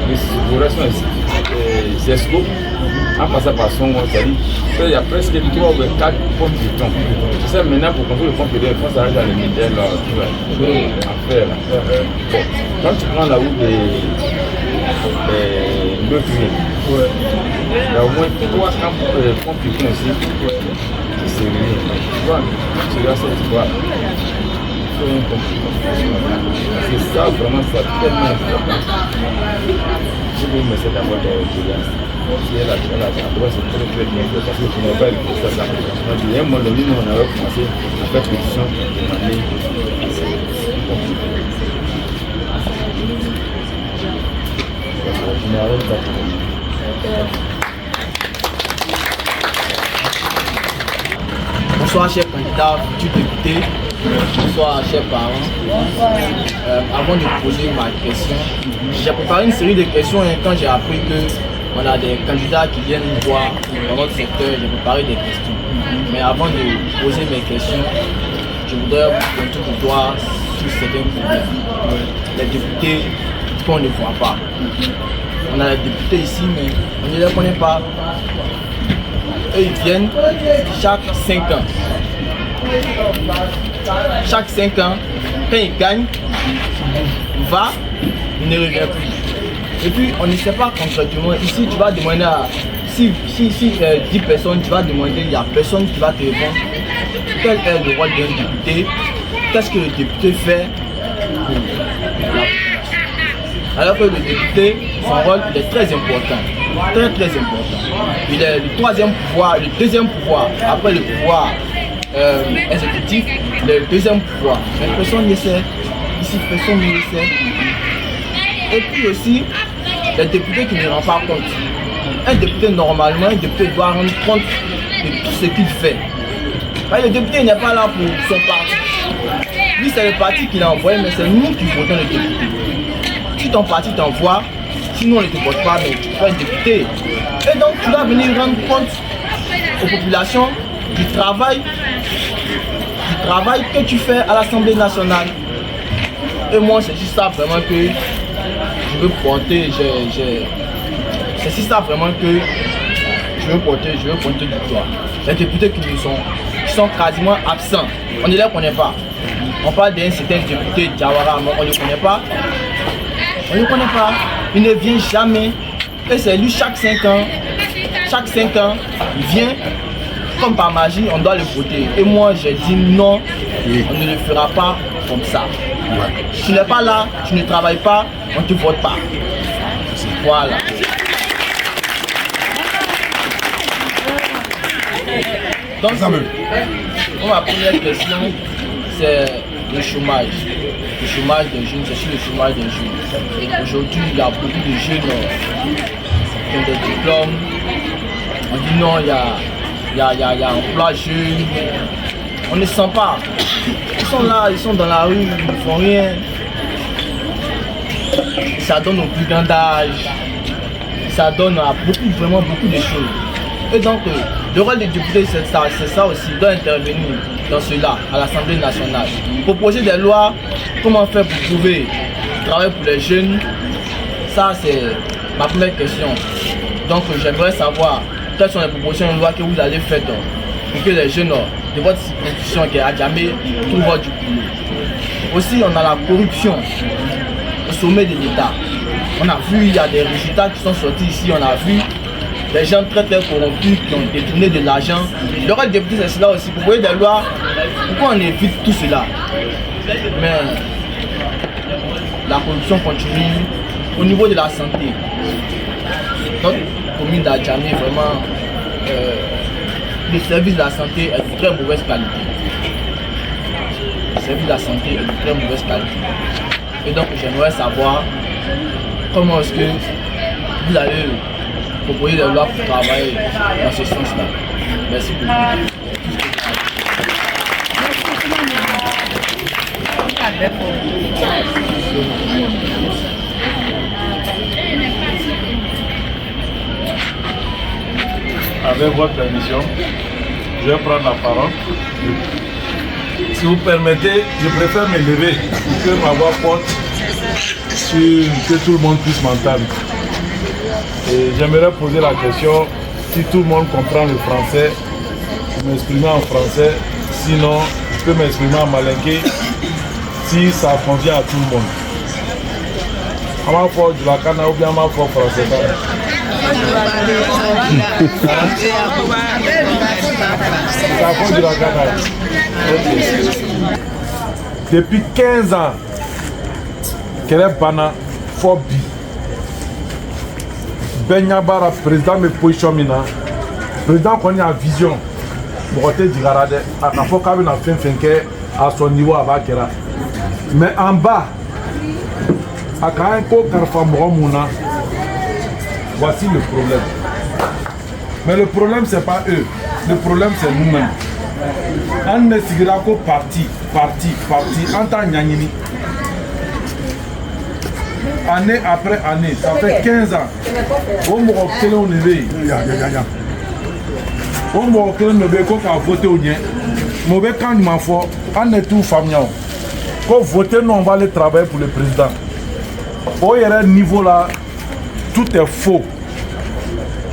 Speaker 2: les Zesco, en passant par son, c'est-à-dire qu'il y a presque 3 ou 4 pompes de temps. Tu sais, maintenant, pour construire le pompe de temps, il faut s'arrêter dans les médailles, là, tu vois, affaire, là. Bon, quand tu prends la route des Beucliers, il y a au moins 3 pompes de temps ici, c'est réuni. Tu vois, tu vois cette histoire. C'est ça, vraiment, c'est tellement important. Je vous mets cette d'abord de l'audience. Si elle a c'est très bien fait parce que tu n'as pas écouté ça. Il y a un moment donné, on avait commencé à faire pétition pour demander.
Speaker 3: Bonsoir, chers candidats, futurs députés. Bonsoir, chers parents. Avant de poser ma question, j'ai préparé une série de questions et quand j'ai appris qu'on a des candidats qui viennent nous voir dans notre secteur, j'ai préparé des questions. Mais avant de poser mes questions, je voudrais vous pointer du doigt sur certains problèmes. Les députés qu'on ne voit pas. On a des députés ici, mais on ne les connaît pas. Eux, ils viennent chaque 5 ans. Chaque 5 ans, quand ils gagnent, il va, il ne revient plus. Et puis, on ne sait pas concrètement. Ici, tu vas demander à... Si 10 personnes, tu vas demander, il n'y a personne qui va te répondre. Quel est le rôle d'un député? Qu'est-ce que le député fait pour la population? Alors que le député, son rôle, il est très important. Très, très important. Il est le troisième pouvoir, le deuxième pouvoir, après le pouvoir exécutif, le deuxième pouvoir. Mais personne ne sait. Ici, personne ne sait. Et puis aussi, les députés qui ne rendent pas compte. Un député, normalement, un député doit rendre compte de tout ce qu'il fait. Mais le député n'est pas là pour son parti. Lui, c'est le parti qui l'a envoyé, mais c'est nous qui votons le député. Si ton parti t'envoie, Sinon, on ne te vote pas, mais tu peux être député. Et donc, tu dois venir rendre compte aux populations du travail que tu fais à l'Assemblée nationale. Et moi, c'est juste ça vraiment que je veux porter. C'est juste ça vraiment que je veux porter du doigt. Les députés qui sont quasiment absents. On ne les connaît pas. On parle d'un certain député Diawara, mais on ne le connaît pas. On ne le connaît pas. Il ne vient jamais. Et c'est lui chaque 5 ans. Chaque 5 ans, il vient. Comme par magie, on doit le voter. Et moi, j'ai dit non, on ne le fera pas comme ça. Tu n'es pas là, tu ne travailles pas, on ne te vote pas. Voilà. Donc, ma première question, c'est le chômage. Le chômage des jeunes, c'est sur le chômage des jeunes. Aujourd'hui, il y a beaucoup de jeunes qui ont des diplômes. On dit non, il y a un emploi jeune. On ne sent pas. Ils sont là, ils sont dans la rue, ils ne font rien. Ça donne au plus grand âge. Ça donne à vraiment beaucoup de choses. Et donc, le rôle des députés, c'est ça aussi. Il doit intervenir dans cela, à l'Assemblée nationale. Proposer des lois, comment faire pour trouver du travail pour les jeunes. Ça, c'est ma première question. Donc, j'aimerais savoir quelles sont les propositions de loi que vous allez faire pour que les jeunes de votre circonscription qui est à Djamé trouvent du boulot. Aussi, on a la corruption au sommet de l'État. On a vu, il y a des résultats qui sont sortis ici, on a vu des gens très corrompus qui ont détourné de l'argent. Le rôle des députés, c'est cela aussi. Pour voyez des lois, pourquoi on évite tout cela? Mais la corruption continue. Au niveau de la santé, notre commune d'Adjamé, vraiment, le service de la santé est de très mauvaise qualité. Le service de la santé est de très mauvaise qualité. Et donc, j'aimerais savoir comment est-ce que vous allez proposer des lois pour travailler dans ce sens-là. Merci beaucoup.
Speaker 6: Avec votre permission, je vais prendre la parole. Si vous permettez, je préfère me lever pour que ma voix porte que tout le monde puisse m'entendre. Et j'aimerais poser la question, si tout le monde comprend le français, m'exprimer en français, sinon je peux m'exprimer en malinké si ça convient à tout le monde. À ma foi du Wakana ou bien à ma foi français. Depuis 15 ans, Kéré Bana, Fobi, Benyabara, président de position mina, président qu'on a vision, Moroté Digarade, à la fois qu'on a fait à son niveau à Bakera. Mais en bas, à Kainko Karfamromouna, voici le problème. Mais le problème, ce n'est pas eux. Le problème, c'est nous-mêmes. On ne s'ira qu'au parti. En tant que année après année, ça fait 15 ans. On m'a obtenu au niveau. On m'a obtenu au niveau qu'on a voté au Nien. Mauvais quand il m'a fait, on est tout famille. Quand voter, nous on va aller travailler pour le président. Au niveau là, tout est faux.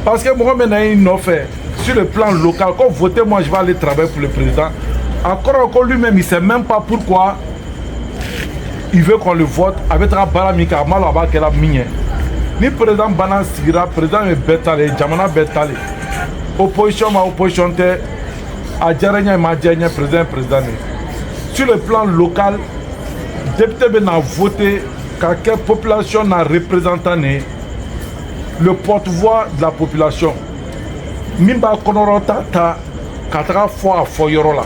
Speaker 6: Parce que moi, maintenant, il a fait sur le plan local. Quand voter, moi, je vais aller travailler pour le président. Encore lui-même, il ne sait même pas pourquoi il veut qu'on le vote avec la baramika, mal là-bas qu'elle a mis. Ni président Banan Sigira, président Betale, Jamana Betale. Opposition, ma opposition, Adjarenya, ma Adjarenya, président. Sur le plan local, député Ben a voté, quelle population a représenté le porte-voix de la population. Mimba konorota ta katara fo a fo yoro la.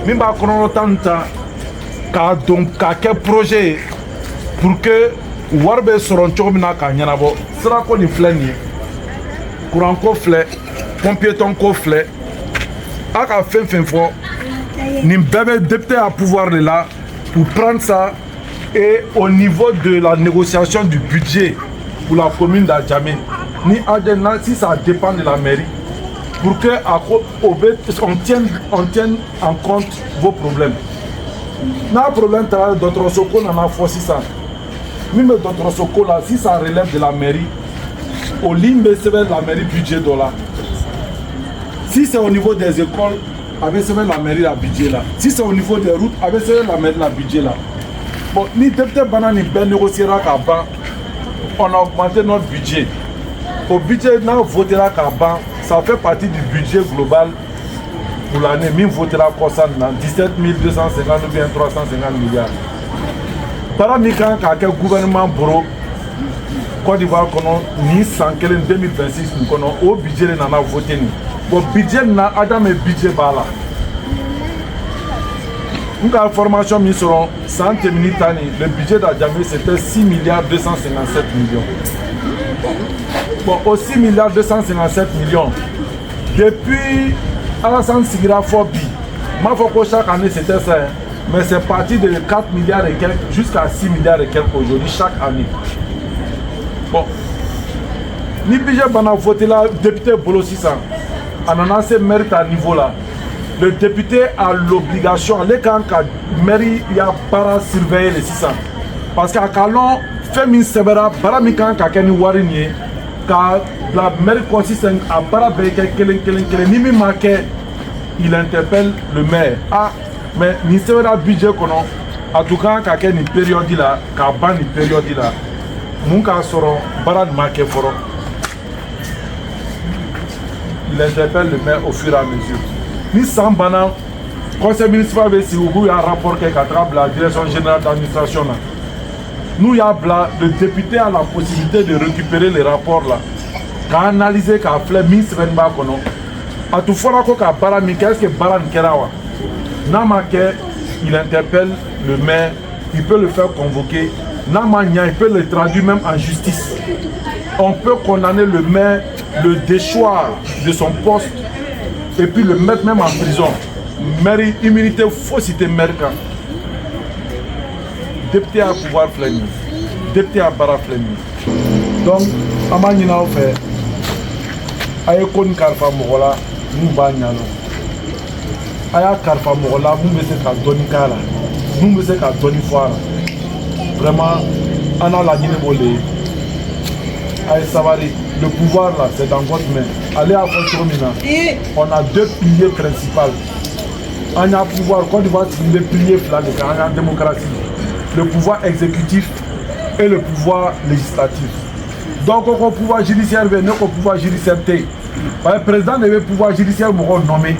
Speaker 6: Mimba konorota ta ka donc ka quel projet pour que warbe soron chomina ka nyanabo sera ko ni flani courant ko flé pompier ton ko flé aka fin fo ni bébé député à pouvoir là pour prendre ça et au niveau de la négociation du budget pour la commune d'Adjamé, ni Adjamé, si ça dépend de la mairie, pour qu'on tienne en compte vos problèmes. N'a problème d'autres soko on a fait 600. Même d'autres soko là, si ça relève de la mairie, au limbe c'est la mairie budget dollar. Si c'est au niveau des écoles, avec la mairie la budget là. Si c'est au niveau des routes, avec la mairie la budget là. Bon, ni député banane ben négociera qu'avant, on a augmenté notre budget. Au budget, nous votera qu'avant, ça fait partie du budget global pour l'année. Nous votera comme ça dans 17 250 ou bien 350 milliards. Par exemple, quand le gouvernement bureau, Côte d'Ivoire, ni 2026, nous avons au budget, nous avons voté. Le budget, nous avons un budget bala. Nous avons formation mise sur 100 minutes. Le budget d'Adjamé c'était 6 milliards 257 millions. Bon, au 6 milliards 257 millions, depuis Alassane Sigira Fobi, chaque année c'était ça, mais c'est parti de 4 milliards et quelques jusqu'à 6 milliards et quelques aujourd'hui, chaque année. Bon, ni budget qu'on a voté là, député Bolo 600, on a assez mérite à niveau là. Le député a l'obligation, les quand mairie il y a para surveiller les 600. Parce qu'à Calon, fait min sebera, para mi quand kakeni warinye, car la mairie consiste à para beke kelen, ni mi marqué, il interpelle le maire. Ah, mais ni sebera budget kono, en tout cas kakeni période là, kaban ni période là, mon cas sera para marqué foro. Il interpelle le maire au fur et à mesure. Ni Sambana, conseil municipal de Sigougou a rapporté qu'à travers la direction générale d'administration. Nous, le député a la possibilité de récupérer les rapports là, qu'à analyser, qu'à faire ministre Venba Kono. À tout fois, qu'à Barami, qu'est-ce que Baran Kerawa? Namake, il interpelle le maire, il peut le faire convoquer. Namanya, il peut le traduire même en justice. On peut condamner le maire, le déchoir de son poste et puis le mettre même en prison. Mairie, immunité, faut citer maire. Député à pouvoir flémir, député à bara flémir. Donc, Amanina a fait, Ayekon Karfa Mogola, nous bagnons. Aya Karfa Mogola, nous mettons qu'à donner Kala, nous mettons qu'à donner Foire. Vraiment, on a la Guinée-Bolée. Aïe Savary, le pouvoir là, c'est dans votre main. Allez à Fontromina, on a deux piliers principaux. On a le pouvoir, quand on voit les piliers de la démocratie, le pouvoir exécutif et le pouvoir législatif. Donc, au pouvoir judiciaire, il y a un pouvoir judiciaire. Le président devait pouvoir judiciaire nommer.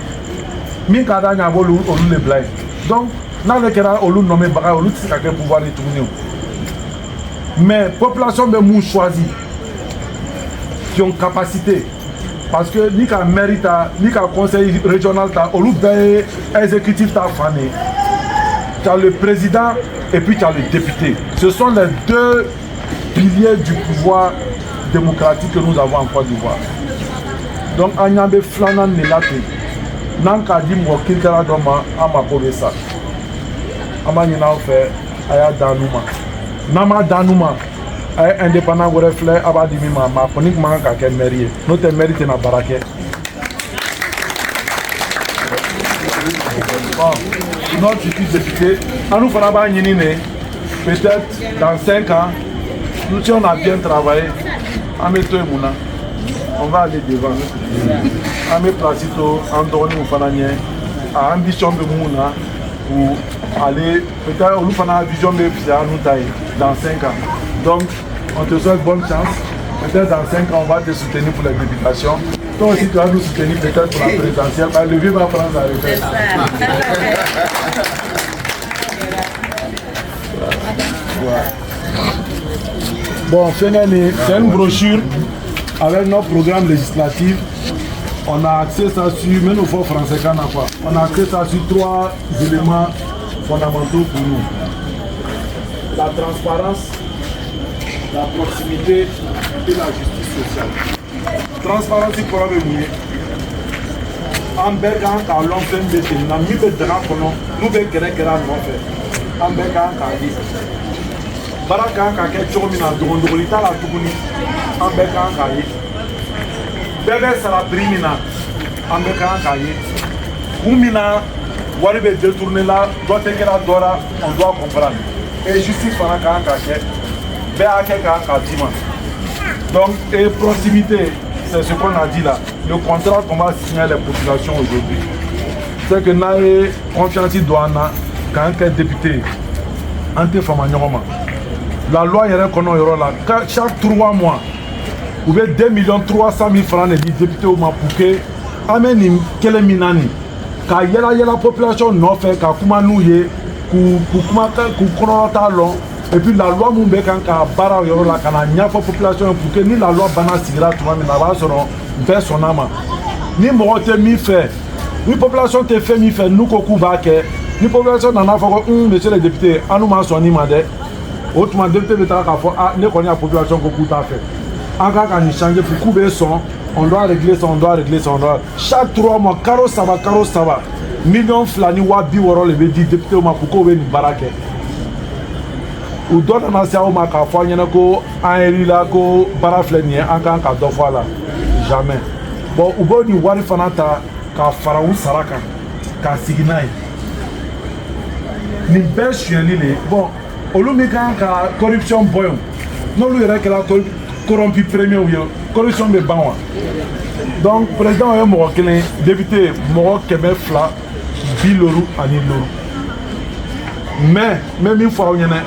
Speaker 6: Mais quand on a les blagues. Donc, dans le cas où on nomme le pouvoir de tourner. Mais la population de mou choisit qui ont capacité. Parce que ni qu'à mérite, ni qu'à conseil régional, au lieu exécutif, tu as le président et puis tu as le député. Ce sont les deux piliers du pouvoir démocratique que nous avons en Côte d'Ivoire. Donc, Agnambe Flanan Nelate, Nankadim Wakilkara Doma, Amakobesa, Amanina fait Aya Danuma, Nama Danuma. Indépendant de reflet, abadimi ma conique manque à quel mairie. Notre mérite n'a pas raqué. Notre futur député, à nous fera peut-être dans 5 ans, nous si on a bien travaillé, on va aller devant. À mes placito, Andoni ou Fananien, à ambition de Mouna, pour aller, peut-être on nous fera vision de nous taille dans 5 ans. Donc, on te souhaite bonne chance. Peut-être dans 5 ans, on va te soutenir pour la députation. Toi aussi, tu vas nous soutenir peut-être pour la présidentielle. Le vieux va prendre sa retraite. Bon, c'est une brochure avec notre programme législatif. On a accès ça sur, même au fort français, on a accès ça sur 3 éléments fondamentaux pour nous. La transparence, la proximité et la justice sociale. Transparence, il faut le mouiller. En Bégan, quand l'on fait un métier, nous avons mis des draps, nous avons fait. En Bégan, quand baara kan ka kɛ cogo min na dogondogoli t'a la tuguni an bɛɛ kan k'a ye bɛɛ bɛ sara prix min na an bɛɛ kan k'a ye kun min na wari bɛ détourné la dɔ tɛ kɛra dɔ la on doit comprendre et justice fana kan ka kɛ bɛɛ hakɛ kan ka d'i ma donc et proximité c'est ce qu'on a dit là le contrat qu'on va signer à la population aujourd'hui c'est que n'a ye confiance don an na k'an kɛ député an tɛ fama ɲɔgɔn ma la loi yɛrɛ kɔnɔ yɔrɔ la chaque 3 mois u bɛ 2,300,000 francs de di député ma pour que an bɛ nin kelen min na nin ka yala yala population nɔfɛ ka kuma n'u ye k'u kɔnɔ t'a lɔn et puis la loi mun bɛ kan ka baara yɔrɔ la ka na ɲɛfɔ population pour que ni la loi banna sigira tuma min na a b'a sɔrɔ bɛɛ sɔnna ma ni mɔgɔ tɛ min fɛ ni population tɛ fɛn min fɛ n'u ko k'u b'a kɛ ni population nana fɔ ko monsieur le député an n'u ma sɔn nin ma dɛ o tuma député bɛ taa k'a fɔ ah ne kɔni ya population ko k'u t'a fɛ an ka ka nin changer pour k'u bɛ sɔn on doit régler ça on doit régler ça on doit chaque 3 mois karo saba million 2 ni 60 le bɛ di député ma pour k'o bɛ nin baara kɛ u dɔ nana se aw ma k'a fɔ an ɲɛna ko an yɛrɛ la ko baara filɛ nin ye an kan ka dɔ fɔ a la jamais bon u b'o nin wari fana ta ka fara u sara kan k'a sigi n'a ye nin bɛɛ suyɛnli de bon olu min kan ka corruption bɔ yen n'olu yɛrɛ kɛra corrompu premier ye corruption bɛ ban wa donc président ye mɔgɔ kelen député mɔgɔ 250 ani 6 mais n bɛ min fɔ aw ɲɛna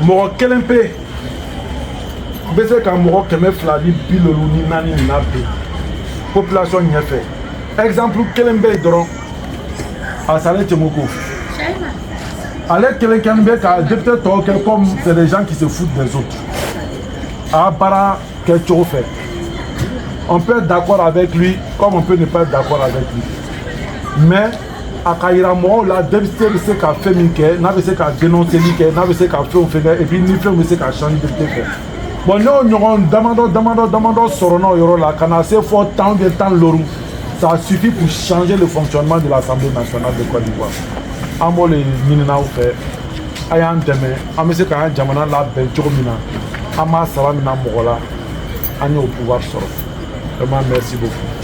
Speaker 6: mɔgɔ kelen pe bɛ se ka mɔgɔ 250 ni 4 nin na bi population ɲɛfɛ exemple kelen bɛ yen dɔrɔn a salen Temoko ale kelen kelen bɛ ka député tɔw kɛ comme c'est des gens qui se foutent des autres a baara kɛ cogo fɛ on peut être d'accord avec lui comme on peut ne pas être d'accord avec lui mais a ka yira mɔgɔw la député bɛ se ka fɛn min kɛ n'a bɛ se ka dénonceli kɛ n'a bɛ se ka fɛnw fɛn kɛ et puis ni fɛnw bɛ se ka changer député fɛ bon n'o ɲɔgɔn damadɔ sɔrɔ n'o yɔrɔ la ka na se fɔ 10 ou 15 ça suffit pour changer le fonctionnement de l'Assemblée nationale de Côte d'Ivoire an b'o le ɲini n'aw fɛ a y'an dɛmɛ an bɛ se k'an jamana labɛn cogo min na an b'a sara min na mɔgɔ la an y'o pouvoir sɔrɔ vraiment merci beaucoup.